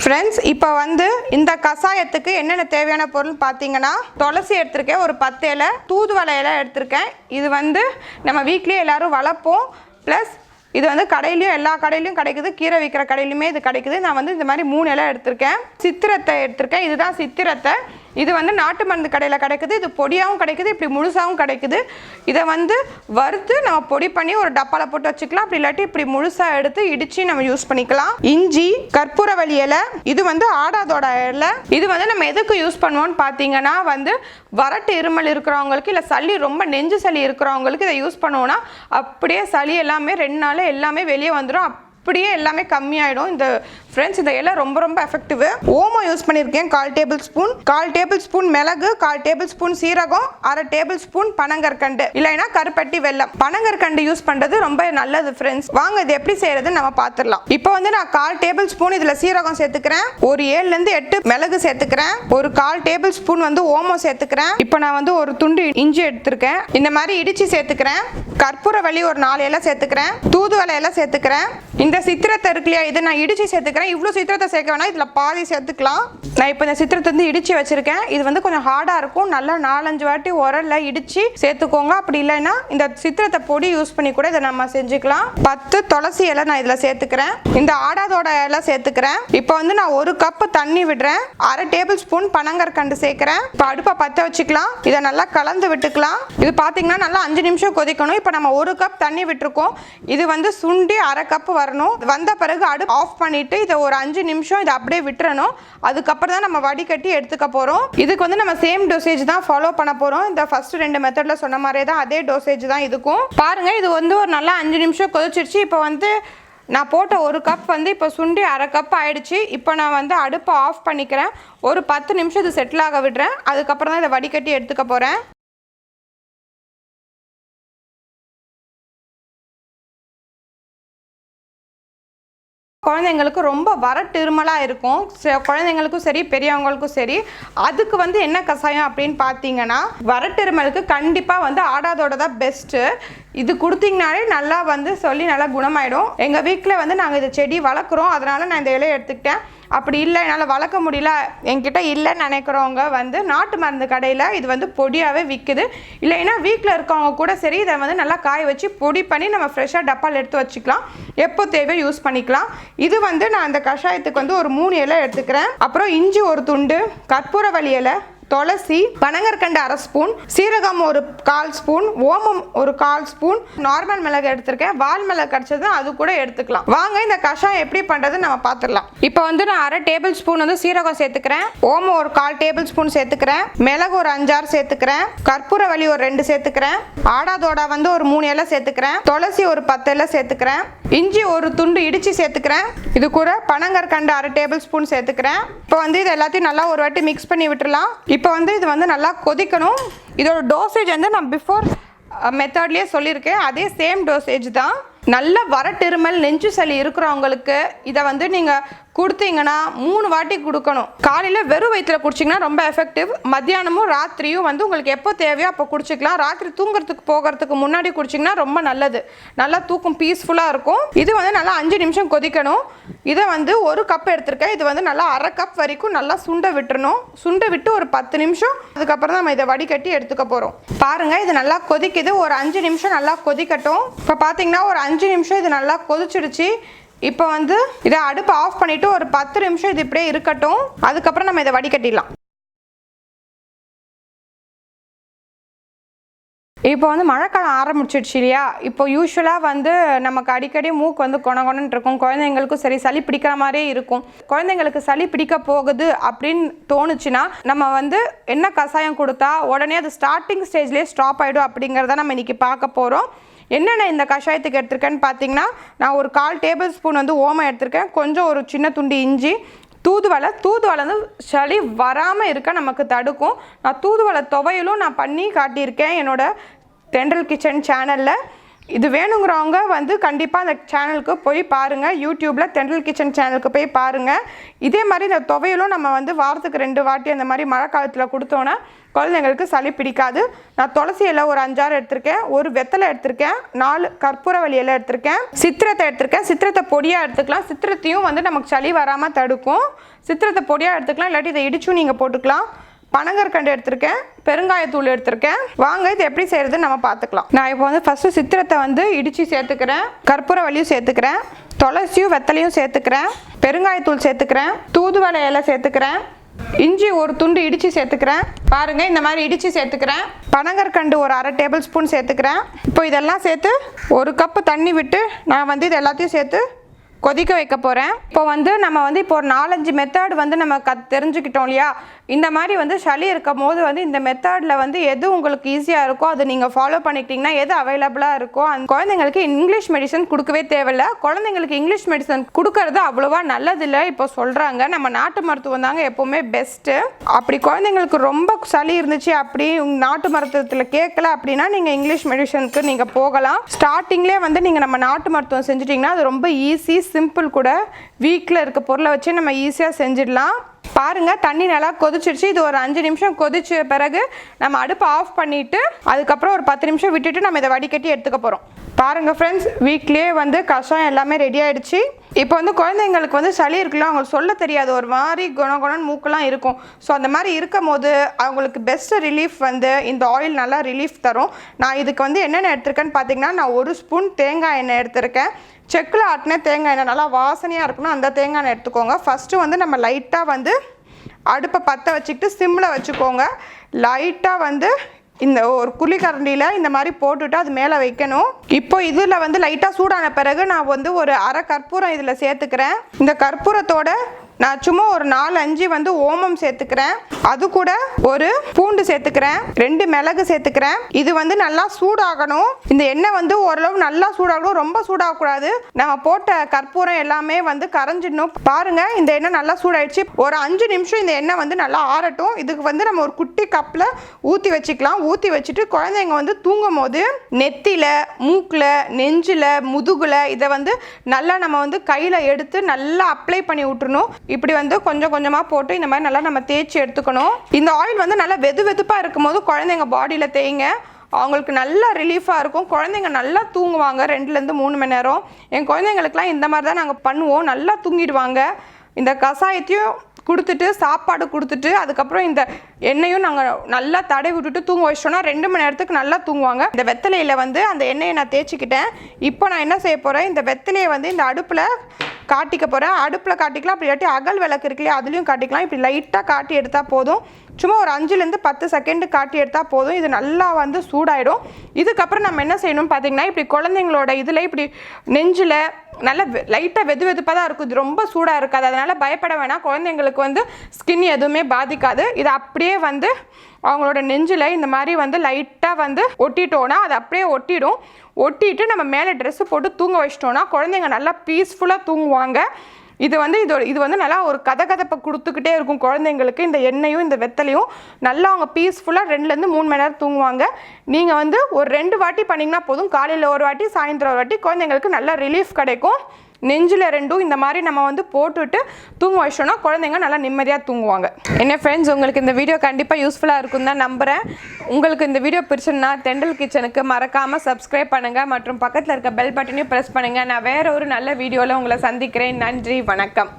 Friends, இப்போ வந்து இந்த கசாயத்துக்கு என்னென்ன தேவையான பொருள் பார்த்தீங்கன்னா, துளசி எடுத்திருக்கேன், ஒரு 10 இலை, தூதுவளை இலை எடுத்திருக்கேன். இது வந்து நம்ம வீட்லேயே எல்லாரும் வளர்ப்போம். ப்ளஸ் இது வந்து கடையிலையும் எல்லா கடையிலையும் கிடைக்குது, கீரை விற்கிற கடையிலுமே இது கிடைக்குது. நான் வந்து இந்த மாதிரி 3 இலை எடுத்திருக்கேன். சித்திரத்தை எடுத்திருக்கேன். இதுதான் சித்திரத்தை. இது வந்து நாட்டு மருந்து கடையில் கிடைக்குது. இது பொடியாகவும் கிடைக்குது, இப்படி முழுசாகவும் கிடைக்குது. இதை வந்து வறுத்து நம்ம பொடி பண்ணி ஒரு டப்பாவில் போட்டு வச்சுக்கலாம். அப்படி இல்லாட்டி இப்படி முழுசாக எடுத்து இடித்து நம்ம யூஸ் பண்ணிக்கலாம். இஞ்சி, கற்பூரவள்ளி இலை, இது வந்து ஆடாதோட இலை. இது வந்து நம்ம எதுக்கு யூஸ் பண்ணுவோம்னு பார்த்தீங்கன்னா, வந்து வறட்டு இருமல் இருக்கிறவங்களுக்கு இல்லை சளி ரொம்ப நெஞ்சு சளி இருக்கிறவங்களுக்கு இதை யூஸ் பண்ணுவோன்னா அப்படியே சளி எல்லாமே 2 நாள் எல்லாமே வெளியே வந்துடும். அப்படியே எல்லாமே கம்மியாயிடும். இந்த ஃப்ரெண்ட்ஸ், இந்த இலை ரொம்ப ரொம்ப எஃபெக்டிவ். ஓமம் யூஸ் பண்ணியிருக்கேன் 1/4 டேபிள் ஸ்பூன், 1/4 டேபிள் ஸ்பூன் மிளகு, 1/4 டேபிள் ஸ்பூன் சீரகம், 1/2 டேபிள் ஸ்பூன் பனங்கற்கண்டு இல்லைன்னா கருப்பட்டி வெல்லம். பனங்கற்கண்டு யூஸ் பண்ணுறது ரொம்ப நல்லது ஃப்ரெண்ட்ஸ். வாங்க இது எப்படி செய்யறதுன்னு நம்ம பார்த்துடலாம். இப்போ வந்து நான் 1/4 டேபிள் ஸ்பூன் இதில் சீரகம் சேர்த்துக்கிறேன், ஒரு 7லேருந்து 8 மிளகு சேர்த்துக்கிறேன், ஒரு 1/4 டேபிள் ஸ்பூன் வந்து ஓமம் சேர்த்துக்கிறேன். இப்போ நான் வந்து ஒரு துண்டு இஞ்சி எடுத்துருக்கேன், இந்த மாதிரி இடிச்சு சேர்த்துக்கிறேன். கற்பூரவள்ளி ஒரு 4 இலை சேர்த்துக்கிறேன், தூதுவளை இலை சேர்த்துக்கிறேன். இந்த சித்திரத்தை இருக்கு இல்லையா, இதை நான் இடிச்சு சேர்த்துக்கிறேன். இவ்வளோ சித்திரத்தை சேர்க்க வேணா, இதில் பாதி சேர்த்துக்கலாம். நான் இப்போ இந்த சித்திரத்தை வந்து இடிச்சு வச்சிருக்கேன். இது வந்து கொஞ்சம் ஹார்டாக இருக்கும். நல்லா 4-5 வாட்டி உரல்ல இடிச்சு சேர்த்துக்கோங்க. அப்படி இல்லைன்னா இந்த சித்திரத்தை பொடி யூஸ் பண்ணி கூட இதை நம்ம செஞ்சுக்கலாம். 10 துளசி இலை நான் இதில் சேர்த்துக்கிறேன். இந்த ஆடாதோட இலை சேர்த்துக்கிறேன். இப்போ வந்து நான் 1 கப் தண்ணி விடுறேன். 1/2 டேபிள் ஸ்பூன் பனங்கற்கண்டு சேர்க்கிறேன். இப்போ அடுப்பை பற்ற வச்சுக்கலாம். இதை நல்லா கலந்து விட்டுக்கலாம். இது பார்த்தீங்கன்னா நல்லா 5 நிமிஷம் கொதிக்கணும். இப்போ நம்ம 1 கப் தண்ணி விட்டுருக்கோம். இது வந்து சுண்டி 1/2 கப் வரணும். வந்த பிறகு அடுப்பு ஆஃப் பண்ணிட்டு இதை ஒரு 5 நிமிஷம் இதை அப்படியே விட்டுறணும். அதுக்கப்புறம் தான் நம்ம வடிகட்டி எடுத்துக்க போறோம். இதுக்கு வந்து நம்ம சேம் டோசேஜ் தான் ஃபாலோ பண்ண போறோம். இந்த ஃபர்ஸ்ட் 2 மெத்தட்ல சொன்ன மாதிரியே தான் அதே டோசேஜ் தான் இதுக்கும். பாருங்க, இது வந்து ஒரு நல்லா 5 நிமிஷம் கொதிச்சிருச்சு. இப்போ வந்து நான் போட்ட 1 கப் வந்து இப்போ சுண்டி 1/2 கப் ஆயிடுச்சு. இப்போ நான் வந்து அடுப்பை ஆஃப் பண்ணிக்கிறேன். ஒரு 10 நிமிஷம் இது செட்டில் ஆக விடுறேன். அதுக்கப்புறம் தான் இதை வடிகட்டி எடுத்துக்க போறேன். குழந்தைங்களுக்கு ரொம்ப வறட்டு இருமலாக இருக்கும். குழந்தைங்களுக்கும் சரி பெரியவங்களுக்கும் சரி. அதுக்கு வந்து என்ன கசாயம் அப்படின்னு பார்த்தீங்கன்னா, வறட்டு இருமலுக்கு கண்டிப்பாக வந்து ஆடாதோட தான் பெஸ்ட்டு. இது கொடுத்தீங்கனாலே நல்லா வந்து சொல்லி நல்லா குணமாயிடும். எங்கள் வீட்டில் வந்து நாங்கள் இந்த செடி வளர்க்குறோம், அதனால நான் இந்த இலையை எடுத்துக்கிட்டேன். அப்படி இல்லை என்னால் வளர்க்க முடியல, என்கிட்ட இல்லைன்னு நினைக்கிறவங்க வந்து நாட்டு மருந்து கடையில் இது வந்து பொடியாகவே விற்குது. இல்லைன்னா வீட்டில் இருக்கவங்க கூட சரி இதை வந்து நல்லா காய வச்சு பொடி பண்ணி நம்ம ஃப்ரெஷ்ஷாக டப்பால் எடுத்து வச்சுக்கலாம். எப்போ தேவையோ யூஸ் பண்ணிக்கலாம். இது வந்து நான் அந்த கஷாயத்துக்கு வந்து ஒரு 3 இலை எடுத்துக்கிறேன். அப்புறம் இஞ்சி ஒரு துண்டு, கற்பூரவள்ளி இலை, துளசி, பனங்கற்கண்டு 1/2 ஸ்பூன், சீரகம் ஒரு 1/4 ஸ்பூன், ஓமம் ஒரு 1/4 ஸ்பூன், நார்மல் மிளகு எடுத்திருக்கேன். வால் மிளகு கிடைச்சது அது கூட எடுத்துக்கலாம். வாங்க இந்த கஷாயம் எப்படி பண்றது நம்ம பார்த்துடலாம். இப்போ வந்து நான் 1/2 டேபிள் ஸ்பூன் வந்து சீரகம் சேர்த்துக்கிறேன், ஓமம் ஒரு 1/4 டேபிள் ஸ்பூன் சேர்த்துக்கிறேன், மிளகு ஒரு 5-6 சேர்த்துக்கிறேன், கற்பூரவள்ளி ஒரு 2 சேர்த்துக்கிறேன், ஆடாதோட வந்து ஒரு 3 இலை சேர்த்துக்கிறேன், துளசி ஒரு 10 இலை சேர்த்துக்கிறேன், இஞ்சி ஒரு துண்டு இடிச்சு சேர்த்துக்கிறேன். இது கூட பனங்கற்கண்டு 1/2 டேபிள் ஸ்பூன் சேர்த்துக்கிறேன். இப்போ வந்து இது எல்லாத்தையும் நல்லா ஒரு வாட்டி மிக்ஸ் பண்ணி விட்டுறலாம். இப்போ வந்து இது வந்து நல்லா கொதிக்கணும். இதோட டோசேஜ் வந்து நான் பிஃபோர் மெத்தட்லேயே சொல்லியிருக்கேன், அதே சேம் டோசேஜ் தான். நல்ல வறட்டிருமல் நெஞ்சு சளி இருக்கிறவங்களுக்கு இதை வந்து நீங்கள் கொடுத்தீங்கன்னா 3 வாட்டி கொடுக்கணும். காலையில் வெறும் வயிற்றில் குடிச்சிங்கன்னா ரொம்ப எஃபெக்டிவ். மத்தியானமும் ராத்திரியும் வந்து உங்களுக்கு எப்போ தேவையோ அப்போ குடிச்சிக்கலாம். ராத்திரி தூங்குறதுக்கு போகிறதுக்கு முன்னாடி குடிச்சிங்கன்னா ரொம்ப நல்லது. நல்லா தூக்கம் பீஸ்ஃபுல்லாக இருக்கும். இது வந்து நல்லா 5 நிமிஷம் கொதிக்கணும். இதை வந்து 1 கப் எடுத்திருக்கேன். இது வந்து நல்லா 1/2 கப் வரைக்கும் நல்லா சுண்ட விட்டுறணும். சுண்ட விட்டு ஒரு 10 நிமிஷம் அதுக்கப்புறம் தான் நம்ம இதை வடிகட்டி எடுத்துக்க போகிறோம். பாருங்கள், இது நல்லா கொதிக்குது. ஒரு 5 நிமிஷம் நல்லா கொதிக்கட்டும். இப்போ பார்த்தீங்கன்னா ஒரு 5 நிமிஷம் இது நல்லா கொதிச்சிடுச்சு. இப்போ வந்து இதை அடுப்பு ஆஃப் பண்ணிவிட்டு ஒரு 10 நிமிஷம் இது இப்படியே இருக்கட்டும். அதுக்கப்புறம் நம்ம இதை வடிகட்டிடலாம். இப்போ வந்து மழைக்காலம் ஆரம்பிச்சிடுச்சு இல்லையா. இப்போ யூஸ்வலாக வந்து நமக்கு அடிக்கடி மூக்கு வந்து கொணன்னு இருக்கும். குழந்தைங்களுக்கும் சரி சளி பிடிக்கிற மாதிரியே இருக்கும். குழந்தைங்களுக்கு சளி பிடிக்க போகுது அப்படின்னு தோணுச்சுன்னா நம்ம வந்து என்ன கசாயம் கொடுத்தா உடனே அது ஸ்டார்டிங் ஸ்டேஜ்லேயே ஸ்டாப் ஆகிடும் அப்படிங்கிறத நம்ம இன்றைக்கி பார்க்க போகிறோம். என்னென்ன இந்த கஷாயத்துக்கு எடுத்திருக்கேன்னு பார்த்தீங்கன்னா, நான் ஒரு 1/4 டேபிள் ஸ்பூன் வந்து ஓமம் எடுத்திருக்கேன், கொஞ்சம் ஒரு சின்ன துண்டு இஞ்சி, தூதுவளை வந்து சளி வராமல் இருக்க நமக்கு தடுக்கும். நான் தூதுவளை துவையலும் நான் பண்ணி காட்டியிருக்கேன் என்னோட தென்றல் கிச்சன் சேனலில். இது வேணுங்கிறவங்க வந்து கண்டிப்பாக அந்த சேனலுக்கு போய் பாருங்கள். யூடியூப்பில் தென்றல் கிச்சன் சேனலுக்கு போய் பாருங்கள். இதே மாதிரி இந்த துவையலும் நம்ம வந்து வாரத்துக்கு 2 வாட்டி அந்த மாதிரி மழை காலத்தில் கொடுத்தோன்னா குழந்தைங்களுக்கு சளி பிடிக்காது. நான் துளசி இலை ஒரு 5-6 எடுத்திருக்கேன், ஒரு வெத்தலை எடுத்திருக்கேன், 4 கற்பூரவள்ளி இலை எடுத்திருக்கேன், சித்திரத்தை எடுத்திருக்கேன். சித்திரத்தை பொடியாக எடுத்துக்கலாம். சித்திரத்தையும் வந்து நமக்கு சளி வராமல் தடுக்கும். சித்திரத்தை பொடியாக எடுத்துக்கலாம், இல்லாட்டி இதை இடிச்சும் நீங்கள் போட்டுக்கலாம். பனங்கற்கண்டு எடுத்திருக்கேன், பெருங்காயத்தூள் எடுத்திருக்கேன். வாங்க இது எப்படி செய்யறதுன்னு நம்ம பார்த்துக்கலாம். நான் இப்போ வந்து ஃபர்ஸ்ட் சித்திரத்தை வந்து இடிச்சு சேர்த்துக்கிறேன், கற்பூரவள்ளியும் சேர்த்துக்கிறேன், துளசியும் வெத்தலையும் சேர்த்துக்கிறேன், பெருங்காயத்தூள் சேர்த்துக்கிறேன், தூதுவளை இலை சேர்த்துக்கிறேன், இஞ்சி ஒரு துண்டு இடிச்சு சேர்த்துக்கிறேன். பாருங்க இந்த மாதிரி இடிச்சு சேர்த்துக்கிறேன். பனங்கற்கண்டு ஒரு 1/2 டேபிள் ஸ்பூன் சேர்த்துக்கிறேன். இப்போ இதெல்லாம் சேர்த்து 1 கப்பு தண்ணி விட்டு நான் வந்து இது எல்லாத்தையும் சேர்த்து கொதிக்க வைக்க போகிறேன். இப்போ வந்து நம்ம வந்து இப்போ ஒரு 4-5 மெத்தட் வந்து நம்ம தெரிஞ்சுக்கிட்டோம் இல்லையா. இந்த மாதிரி வந்து சளி இருக்கும் போது வந்து இந்த மெத்தடில் வந்து எது உங்களுக்கு ஈஸியாக இருக்கோ அதை நீங்கள் ஃபாலோ பண்ணிக்கிட்டிங்கன்னா எது அவைலபிளாக இருக்கோ அந்த குழந்தைங்களுக்கு இங்கிலீஷ் மெடிசன் கொடுக்கவே தேவையில்லை. குழந்தைங்களுக்கு இங்கிலீஷ் மெடிசன் கொடுக்கறது அவ்வளோவா நல்லதில்லை இப்போ சொல்கிறாங்க. நம்ம நாட்டு மருத்துவம் தாங்க எப்போவுமே பெஸ்ட்டு. அப்படி குழந்தைங்களுக்கு ரொம்ப சளி இருந்துச்சு அப்படி நாட்டு மருத்துவத்தில் கேட்கல அப்படின்னா நீங்கள் இங்கிலீஷ் மெடிசனுக்கு நீங்கள் போகலாம். ஸ்டார்டிங்லேயே வந்து நீங்கள் நம்ம நாட்டு மருத்துவம் செஞ்சுட்டிங்கன்னா அது ரொம்ப ஈஸி, சிம்பிள் கூட. வீட்டில் இருக்க பொருளை வச்சு நம்ம ஈஸியாக செஞ்சிடலாம். பாருங்க தண்ணி நல்லா கொதிச்சிருச்சு. இது ஒரு 5 நிமிஷம் கொதிச்ச பிறகு நம்ம அடுப்பை ஆஃப் பண்ணிட்டு அதுக்கப்புறம் ஒரு 10 நிமிஷம் விட்டுட்டு நம்ம இதை வடிகட்டி எடுத்துக்க போகிறோம். பாருங்க ஃப்ரெண்ட்ஸ், வீட்லேயே வந்து கஷாயம் எல்லாமே ரெடி ஆயிடுச்சு. இப்போ வந்து குழந்தைங்களுக்கு வந்து சளி இருக்குல்ல, அவங்களுக்கு சொல்ல தெரியாது, ஒரு மாதிரி குணகுணன்னு மூக்கெல்லாம் இருக்கும். ஸோ அந்த மாதிரி இருக்கும் போது அவங்களுக்கு பெஸ்ட் ரிலீஃப் வந்து இந்த ஆயில் நல்லா ரிலீஃப் தரும். நான் இதுக்கு வந்து என்னென்ன எடுத்திருக்கேன்னு பார்த்தீங்கன்னா, நான் 1 ஸ்பூன் தேங்காய் எண்ணெய் எடுத்திருக்கேன். செக்கில் ஆட்டின தேங்காய் எண்ணெய் நல்லா வாசனையாக இருக்கணும், அந்த தேங்காய் எண்ணெய் எடுத்துக்கோங்க. ஃபஸ்ட்டு வந்து நம்ம லைட்டாக வந்து அடுப்பை பற்ற வச்சுக்கிட்டு சிம்மில் வச்சுக்கோங்க. லைட்டாக வந்து இந்த ஒரு குழிக்கரண்டியில் இந்த மாதிரி போட்டுட்டு அது மேலே வைக்கணும். இப்போ இதில் வந்து லைட்டாக சூடான பிறகு நான் வந்து ஒரு 1/2 கற்பூரம் இதில் சேர்த்துக்கிறேன். இந்த கற்பூரத்தோட நான் சும்மா ஒரு 4-5 வந்து ஓமம் சேர்த்துக்கிறேன். அது கூட ஒரு பூண்டு சேர்த்துக்கிறேன், 2 மிளகு சேர்த்துக்கிறேன். இது வந்து நல்லா சூடாகணும். இந்த எண்ணெய் வந்து ஓரளவு நல்லா சூடாகணும், ரொம்ப சூடாகக்கூடாது. நம்ம போட்ட கற்பூரம் எல்லாமே வந்து கரைஞ்சிடணும். பாருங்க இந்த எண்ணெய் நல்லா சூடாயிடுச்சு. ஒரு 5 நிமிஷம் இந்த எண்ணெய் வந்து நல்லா ஆறட்டும். இதுக்கு வந்து நம்ம ஒரு குட்டி கப்பில் ஊற்றி வச்சுக்கலாம். ஊற்றி வச்சுட்டு குழந்தைங்க வந்து தூங்கும் போது நெத்தியில், மூக்கில், நெஞ்சில், முதுகில் இதை வந்து நல்லா நம்ம வந்து கையில் எடுத்து நல்லா அப்ளை பண்ணி விட்டுறணும். இப்படி வந்து கொஞ்சம் கொஞ்சமாக போட்டு இந்த மாதிரி நல்லா நம்ம தேய்ச்சி எடுத்துக்கணும். இந்த ஆயில் வந்து நல்லா வெது வெதுப்பாக இருக்கும் போது குழந்தைங்க பாடியில் தேய்ங்க, அவங்களுக்கு நல்லா ரிலீஃபாக இருக்கும். குழந்தைங்க நல்லா தூங்குவாங்க 2-3 மணி நேரம். என் குழந்தைங்களுக்குலாம் இந்த மாதிரி தான் நாங்கள் பண்ணுவோம், நல்லா தூங்கிடுவாங்க. இந்த கஷாயத்தையும் கொடுத்துட்டு சாப்பாடு கொடுத்துட்டு அதுக்கப்புறம் இந்த எண்ணெயும் நாங்கள் நல்லா தடவி விட்டுட்டு தூங்க வச்சிட்டோம்னா 2 மணி நேரத்துக்கு நல்லா தூங்குவாங்க. இந்த வெத்தலையில் வந்து அந்த எண்ணெயை நான் தேய்ச்சிக்கிட்டேன். இப்போ நான் என்ன செய்ய போகிறேன், இந்த வெத்தலையை வந்து இந்த அடுப்பில் காட்டிக்க போகிறேன். அடுப்பில் காட்டிக்கலாம், அப்படி இல்லாட்டி அகல் விளக்கு இருக்குல்லையா அதுலேயும் காட்டிக்கலாம். இப்படி லைட்டாக காட்டி எடுத்தால் போதும். சும்மா ஒரு 5-10 செகண்டு காட்டி எடுத்தால் போதும். இது நல்லா வந்து சூடாயிடும். இதுக்கப்புறம் நம்ம என்ன செய்யணும்னு பார்த்தீங்கன்னா, இப்படி குழந்தைங்களோட இதில் இப்படி நெஞ்சில் நல்லா லைட்டாக வெது வெதுப்பாக தான் இருக்கும், இது ரொம்ப சூடாக இருக்காது. அதனால் பயப்பட வேணாம், குழந்தைங்களுக்கு வந்து ஸ்கின் எதுவுமே பாதிக்காது. இது அப்படியே வந்து அவங்களோட நெஞ்சில் இந்த மாதிரி வந்து லைட்டாக வந்து ஒட்டிட்டோன்னா அது அப்படியே ஒட்டிடும். ஒட்டிட்டு நம்ம மேலே ட்ரெஸ்ஸு போட்டு தூங்க வச்சிட்டோன்னா குழந்தைங்க நல்லா பீஸ்ஃபுல்லாக தூங்குவாங்க. இது வந்து நல்லா ஒரு கதகதப்பை கொடுத்துக்கிட்டே இருக்கும் குழந்தைங்களுக்கு. இந்த எண்ணெயும் இந்த வெத்தலையும் நல்லா அவங்க பீஸ்ஃபுல்லாக 2-3 மணி நேரம் தூங்குவாங்க. நீங்கள் வந்து ஒரு 2 வாட்டி பண்ணிங்கன்னா போதும். காலையில் ஒரு வாட்டி, சாயந்தரம் ஒரு வாட்டி. குழந்தைங்களுக்கு நல்லா ரிலீஃப் கிடைக்கும். நெஞ்சில் 2 இந்த மாதிரி நம்ம வந்து போட்டுட்டு தூங்க வச்சோன்னா குழந்தைங்க நல்லா நிம்மதியாக தூங்குவாங்க. என்ன ஃப்ரெண்ட்ஸ், உங்களுக்கு இந்த வீடியோ கண்டிப்பாக யூஸ்ஃபுல்லாக இருக்கும் தான் நம்புகிறேன். உங்களுக்கு இந்த வீடியோ பிடிச்சிருந்தா தென்றல் கிச்சனுக்கு மறக்காமல் சப்ஸ்கிரைப் பண்ணுங்கள் மற்றும் பக்கத்தில் இருக்க பெல் பட்டனையும் ப்ரெஸ் பண்ணுங்கள். நான் வேறு ஒரு நல்ல வீடியோவில் உங்களை சந்திக்கிறேன். நன்றி, வணக்கம்.